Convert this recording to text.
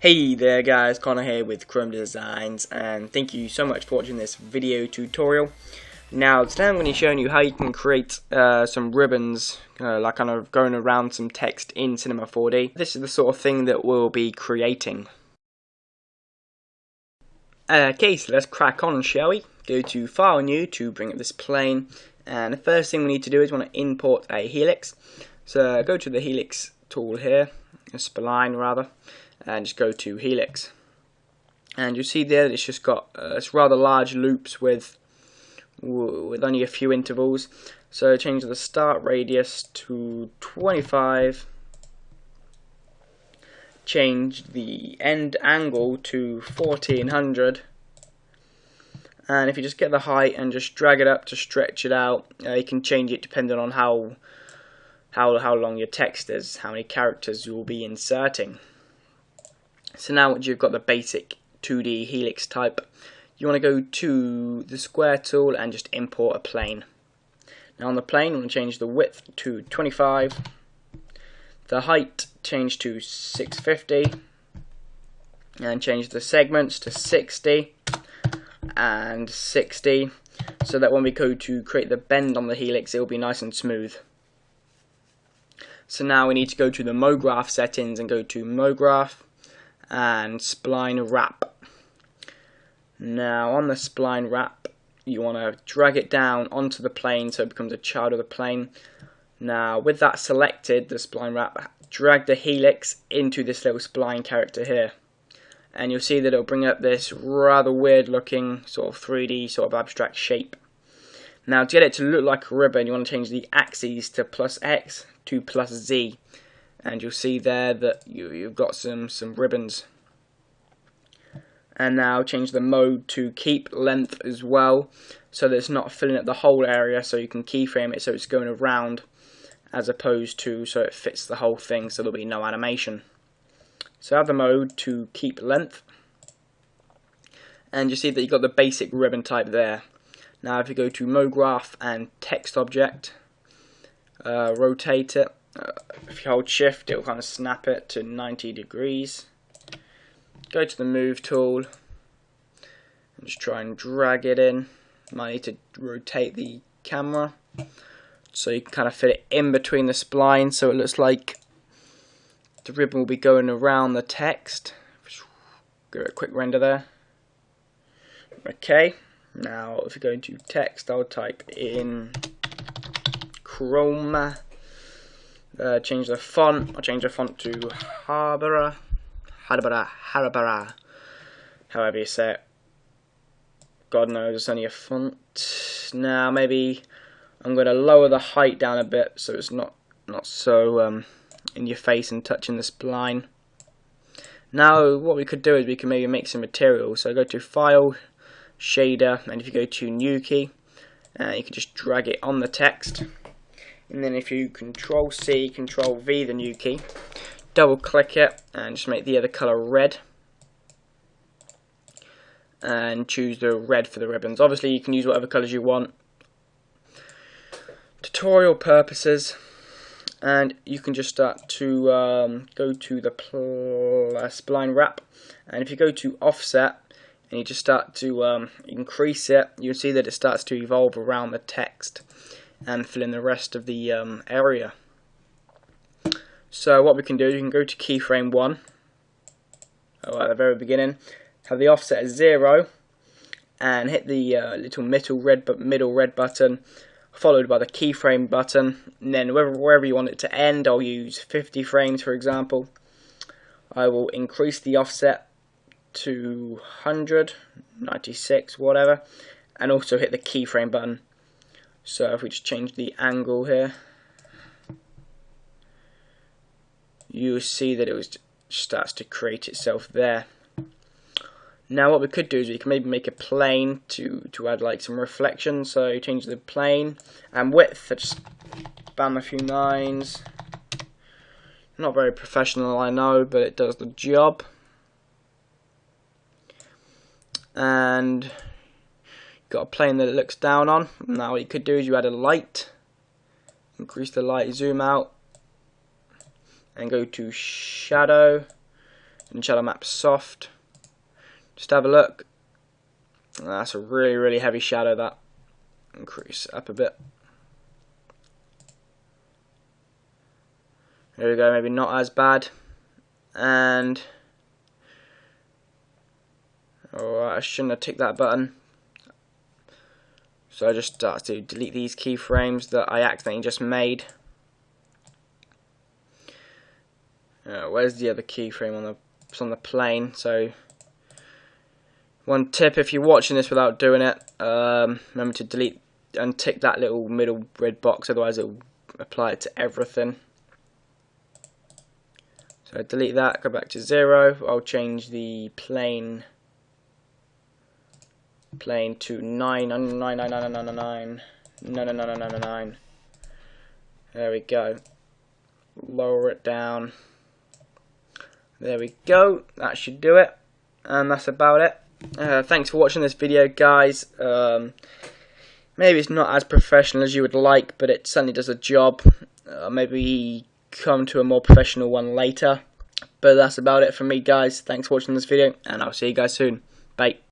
Hey there guys, Connor here with Chrome Designs, and thank you so much for watching this video tutorial. Now today I'm going to be showing you how you can create some ribbons, like kind of going around some text in Cinema 4D. This is the sort of thing that we'll be creating. Okay, so let's crack on, shall we? Go to File, New to bring up this plane, and the first thing we need to do is want to import a helix. So go to the helix tool here, a spline rather, and just go to helix, and you'll see there that it's just got it's rather large loops with only a few intervals. So change the start radius to 25, change the end angle to 1400, and if you just get the height and just drag it up to stretch it out, you can change it depending on how long your text is, how many characters you will be inserting. So now once you've got the basic 2D helix type, you want to go to the square tool and just import a plane. Now on the plane, you want to change the width to 25, the height change to 650, and change the segments to 60 and 60, so that when we go to create the bend on the helix, it will be nice and smooth. So now we need to go to the MoGraph settings and go to MoGraph and spline wrap. Now on the spline wrap, you want to drag it down onto the plane so it becomes a child of the plane. Now with that selected, the spline wrap, drag the helix into this little spline character here, and you'll see that it'll bring up this rather weird looking sort of 3D sort of abstract shape. Now to get it to look like a ribbon, you want to change the axes to +X to +Z, and you'll see there that you've got some ribbons. And now change the mode to keep length as well, so that it's not filling up the whole area, so you can keyframe it so it's going around, as opposed to so it fits the whole thing, so there'll be no animation. So add the mode to keep length, and you see that you've got the basic ribbon type there. Now if you go to MoGraph and text object, rotate it. If you hold shift, it will kind of snap it to 90 degrees. Go to the move tool and just try and drag it in. Might need to rotate the camera so you can kind of fit it in between the splines, so it looks like the ribbon will be going around the text. Give it a quick render there. Okay, now if you go into text, I'll type in Chrome. Change the font. I'll change the font to Harbara, however you say it. God knows, it's only a font. Now maybe I'm going to lower the height down a bit so it's not so in your face and touching the spline. Now what we could do is we can maybe make some material. So go to File, Shader, and if you go to New key, you can just drag it on the text. And then if you Control C, Control V, the new key, double click it and just make the other colour red, and choose the red for the ribbons. Obviously you can use whatever colours you want, tutorial purposes, and you can just start to go to the spline wrap, and if you go to offset and you just start to increase it, you'll see that it starts to evolve around the text and fill in the rest of the area. So what we can do is you can go to keyframe 1, at the very beginning, have the offset at 0, and hit the little middle red button, followed by the keyframe button, and then wherever you want it to end, I'll use 50 frames for example. I will increase the offset to 100, 96, whatever, and also hit the keyframe button. So if we just change the angle here, you'll see that it starts to create itself there. Now what we could do is we can maybe make a plane to add like some reflection. So change the plane and width, just bam a few lines. Not very professional, I know, but it does the job. And got a plane that it looks down on. Now what you could do is you add a light, increase the light, zoom out, and go to shadow, and shadow map soft. Just have a look. That's a really heavy shadow. That increase it up a bit. There we go, maybe not as bad. And I shouldn't have ticked that button. So I just start to delete these keyframes that I accidentally just made. Where's the other keyframe on the? It's on the plane. So one tip, if you're watching this without doing it, remember to delete and tick that little middle red box, otherwise it will apply it to everything. So delete that, go back to 0. I'll change the plane to 9. There we go. Lower it down. There we go. That should do it. And that's about it. Thanks for watching this video, guys. Maybe it's not as professional as you would like, but it certainly does a job. Maybe come to a more professional one later. But that's about it from me, guys. Thanks for watching this video, and I'll see you guys soon. Bye.